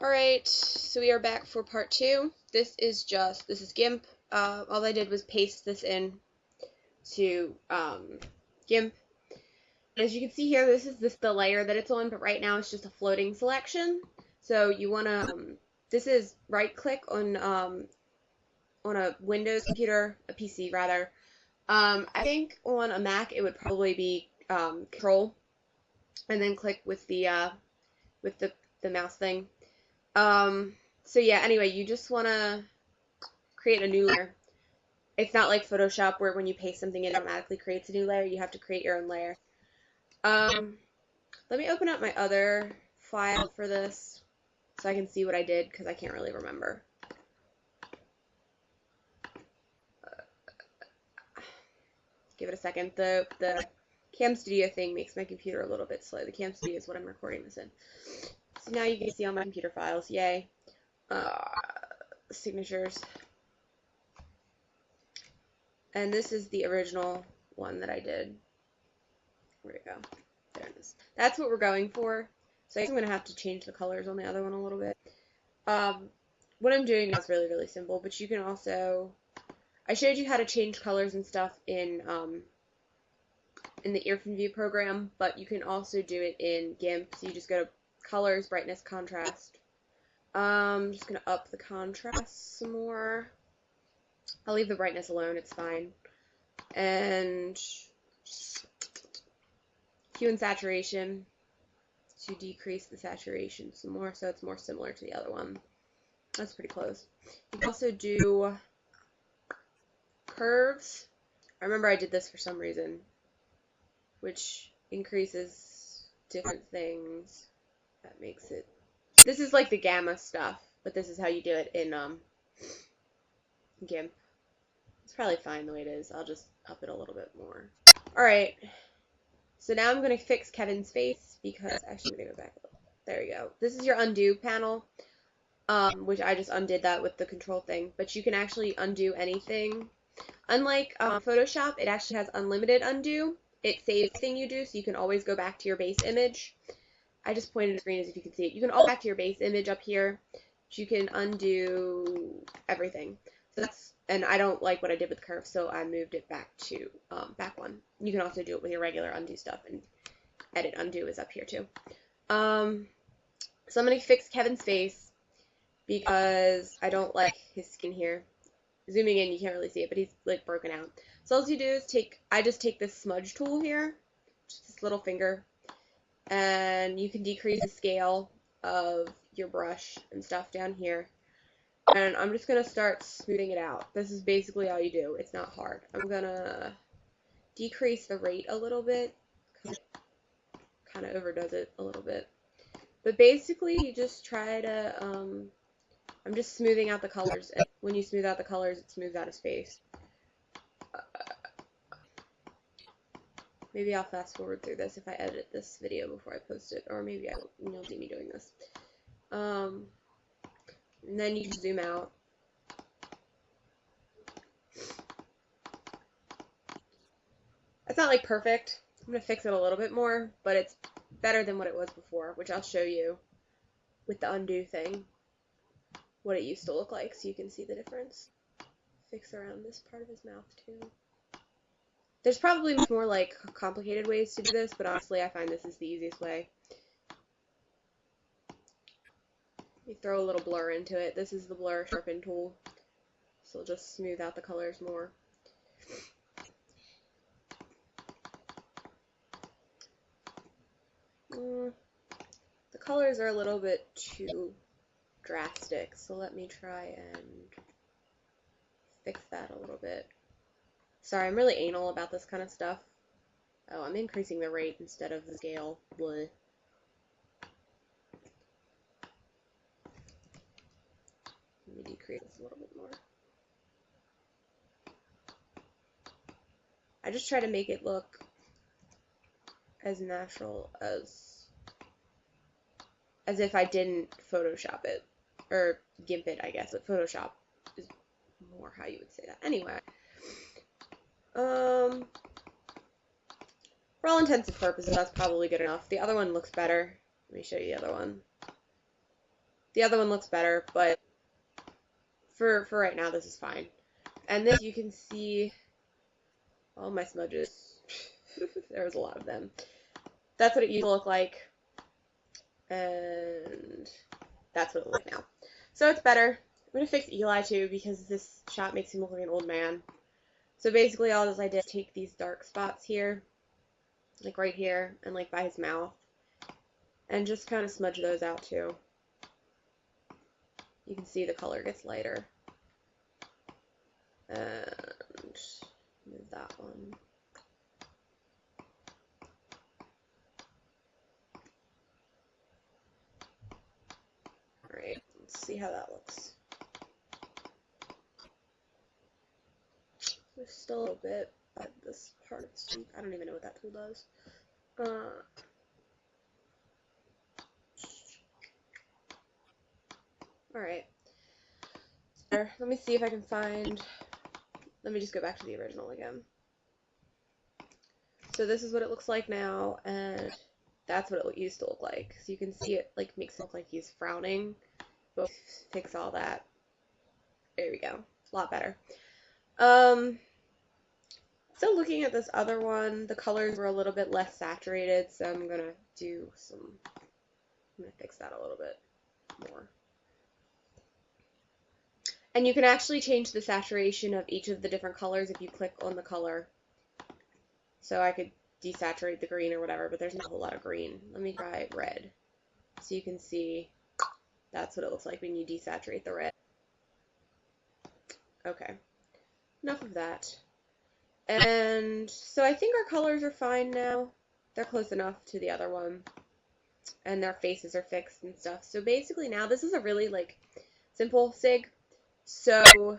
Alright, so we are back for part 2. This is GIMP. All I did was paste this in to GIMP. As you can see here, this is the layer that it's on, but right now it's just a floating selection. So you want to, this is right click on a Windows computer, a PC rather. I think on a Mac it would probably be Control, and then click with the mouse thing. So yeah, anyway, you just want to create a new layer. It's not like Photoshop where when you paste something it automatically creates a new layer. You have to create your own layer. Let me open up my other file for this so I can see what I did because I can't really remember. Give it a second. The Cam Studio thing makes my computer a little bit slow. The Cam Studio is what I'm recording this in. So now you can see all my computer files. Yay. Signatures. And this is the original one that I did. Where'd it go? There it is. That's what we're going for. So I think I'm going to have to change the colors on the other one a little bit. What I'm doing now is really, really simple, but you can also... I showed you how to change colors and stuff in the Earphone View program, but you can also do it in GIMP. So you just go to Colors, Brightness, Contrast. I'm just going to up the contrast some more. I'll leave the brightness alone, it's fine. And hue and saturation to decrease the saturation some more so it's more similar to the other one. That's pretty close. You can also do curves. I remember I did this for some reason, which increases different things. That makes it... This is like the gamma stuff, but this is how you do it in GIMP. It's probably fine the way it is. I'll just up it a little bit more. Alright, so now I'm going to fix Kevin's face because, actually I'm going to go back a little. There you go. This is your undo panel, which I just undid that with the control thing, but you can actually undo anything. Unlike Photoshop, it actually has unlimited undo. It saves everything you do, so you can always go back to your base image. I just pointed at the screen as if you can see it. You can all go back to your base image up here. You can undo everything. So that's, and I don't like what I did with curve, so I moved it back to back one. You can also do it with your regular undo stuff, and edit undo is up here too. So I'm going to fix Kevin's face because I don't like his skin here. Zooming in, you can't really see it, but he's like broken out. So all you do is I just take this smudge tool here, just this little finger, and you can decrease the scale of your brush and stuff down here. And I'm just going to start smoothing it out. This is basically all you do. It's not hard. I'm going to decrease the rate a little bit, because it kind of overdoes it a little bit. But basically, you just try to, I'm just smoothing out the colors. And when you smooth out the colors, it smooths out his face. Maybe I'll fast forward through this if I edit this video before I post it, or maybe you'll see me doing this. And then you zoom out. It's not like perfect. I'm going to fix it a little bit more, but it's better than what it was before, which I'll show you with the undo thing, what it used to look like, so you can see the difference. Fix around this part of his mouth too. There's probably more like complicated ways to do this, but honestly I find this is the easiest way. Let me throw a little blur into it. This is the blur sharpen tool, so it'll just smooth out the colors more. The colors are a little bit too drastic, so let me try and fix that a little bit. Sorry, I'm really anal about this kind of stuff. Oh, I'm increasing the rate instead of the scale. Bleh. Let me decrease this a little bit more. I just try to make it look as natural as if I didn't Photoshop it. Or GIMP it, I guess, but Photoshop is more how you would say that. Anyway. For all intents and purposes, that's probably good enough. The other one looks better. Let me show you the other one. The other one looks better, but for right now, this is fine. And then you can see all my smudges. There was a lot of them. That's what it used to look like. And that's what it looks like now. So it's better. I'm going to fix Eli too because this shot makes him look like an old man. So basically all I did is take these dark spots here, like right here, and like by his mouth, and just kind of smudge those out too. You can see the color gets lighter. And move that one. Alright, let's see how that looks. There's still a little bit at this part of the streak. I don't even know what that tool does. Alright. Let me see if I can find... Let me just go back to the original again. So this is what it looks like now, and that's what it used to look like. So you can see it like makes it look like he's frowning. But fix all that. There we go. A lot better. Still looking at this other one, the colors were a little bit less saturated, so I'm gonna fix that a little bit more. And you can actually change the saturation of each of the different colors if you click on the color. So I could desaturate the green or whatever, but there's not a whole lot of green. Let me try red. So you can see that's what it looks like when you desaturate the red. Okay, enough of that. And so I think our colors are fine now. They're close enough to the other one. And their faces are fixed and stuff. So basically now this is a really like simple SIG. So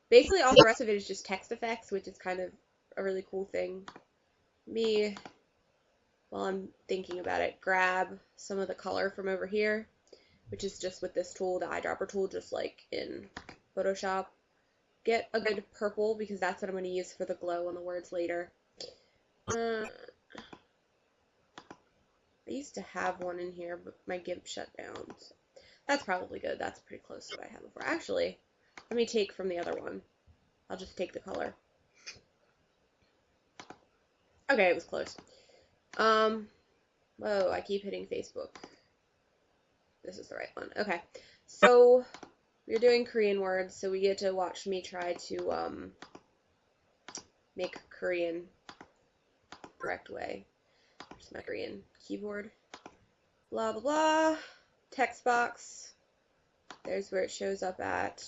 basically all the rest of it is just text effects, which is kind of a really cool thing. While I'm thinking about it, grab some of the color from over here, which is just with this tool, the eyedropper tool, just like in Photoshop. Get a good purple because that's what I'm going to use for the glow on the words later. I used to have one in here, but my gimp shut down. So that's probably good. That's pretty close to what I had before. Actually, let me take from the other one. I'll just take the color. Okay, it was close. Whoa, I keep hitting Facebook. This is the right one. Okay, so we're doing Korean words, so we get to watch me try to make Korean the correct way. Here's my Korean keyboard. Blah, blah, blah. Text box. There's where it shows up at.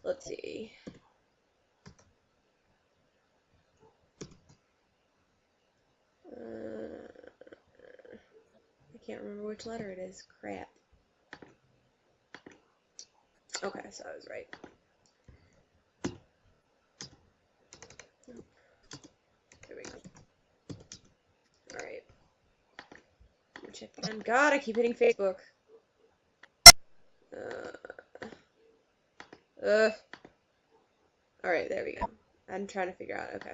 Let's see. I can't remember which letter it is. Crap. Okay, so I was right. There we go. Alright. Check again. God, I keep hitting Facebook. Alright, there we go. I'm trying to figure out. Okay.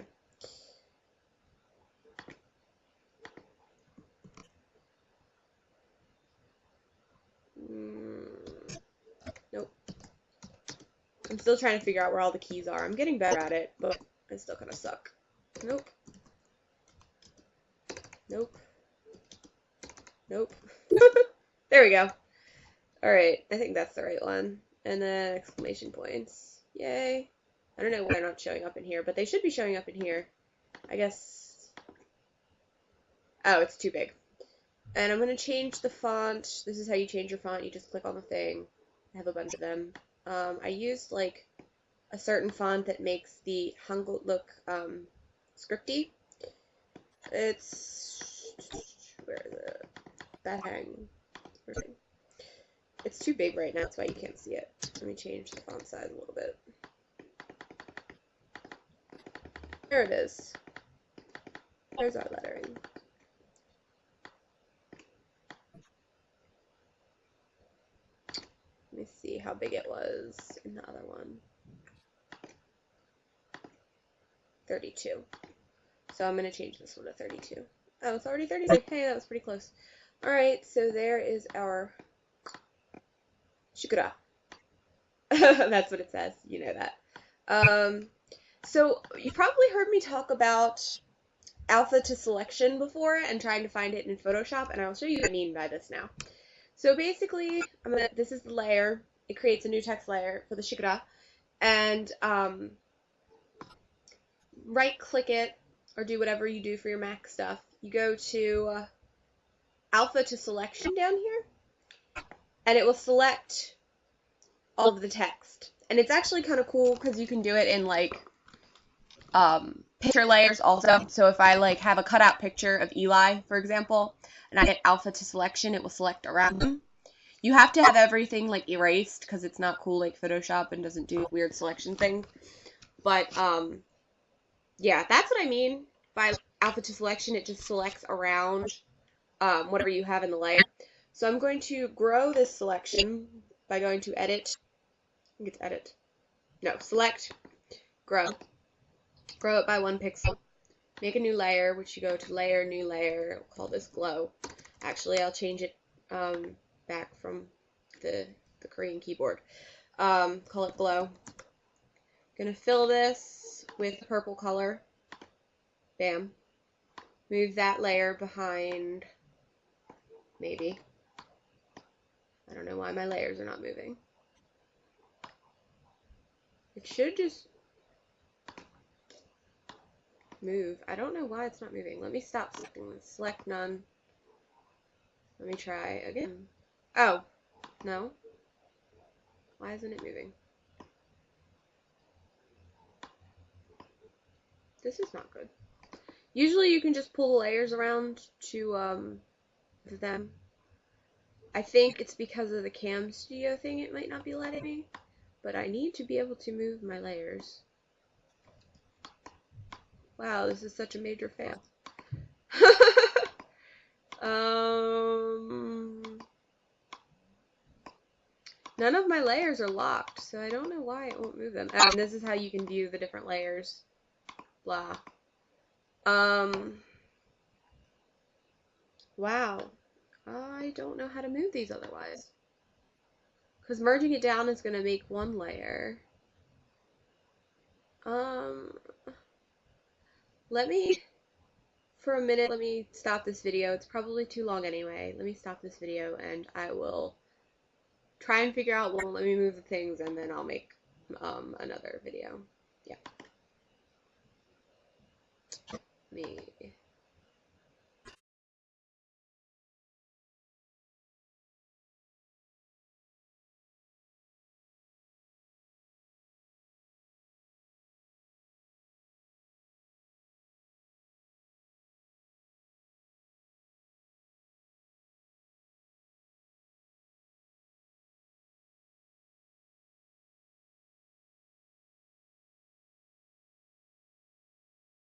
Nope. I'm still trying to figure out where all the keys are. I'm getting better at it, but I still kind of suck. Nope. Nope. Nope. There we go. Alright, I think that's the right one. And then exclamation points. Yay. I don't know why they're not showing up in here, but they should be showing up in here. I guess... Oh, it's too big. And I'm going to change the font. This is how you change your font. You just click on the thing. I have a bunch of them. I used like a certain font that makes the Hangul look scripty. It's... Where is it? It's too big right now, that's why you can't see it. Let me change the font size a little bit. There it is. There's our lettering. Let me see how big it was in the other one. 32. So I'm going to change this one to 32. Oh, it's already 32. Hey, that was pretty close. Alright, so there is our Shikura. That's what it says. You know that. So you've probably heard me talk about alpha to selection before and trying to find it in Photoshop, and I'll show you what I mean by this now. So basically, this is the layer. It creates a new text layer for the shikura, and right click it or do whatever you do for your Mac stuff. You go to alpha to selection down here, and it will select all of the text. And it's actually kind of cool because you can do it in like picture layers also. So if I like have a cutout picture of Eli, for example, and I hit alpha to selection, it will select around them. You have to have everything like erased because it's not cool like Photoshop and doesn't do weird selection thing. But yeah, that's what I mean by alpha to selection. It just selects around whatever you have in the layer. So I'm going to grow this selection by going to edit. I think it's edit. No, select, grow. Grow it by 1 pixel. Make a new layer, which you go to layer, new layer. We'll call this glow. Actually, I'll change it back from the Korean keyboard. Call it glow. Gonna fill this with purple color. Bam. Move that layer behind, maybe. I don't know why my layers are not moving. It should just move. I don't know why it's not moving. Let me stop select none. Let me try again. Oh, no. Why isn't it moving? This is not good. Usually you can just pull the layers around to them. I think it's because of the Cam Studio thing it might not be letting me, but I need to be able to move my layers. Wow, this is such a major fail. None of my layers are locked, so I don't know why it won't move them. And this is how you can view the different layers. Blah. Wow. I don't know how to move these otherwise. Because merging it down is going to make one layer. Let me, for a minute, let me stop this video. It's probably too long anyway. Let me stop this video and I will try and figure out what will let me move the things, and then I'll make another video. Yeah. Me.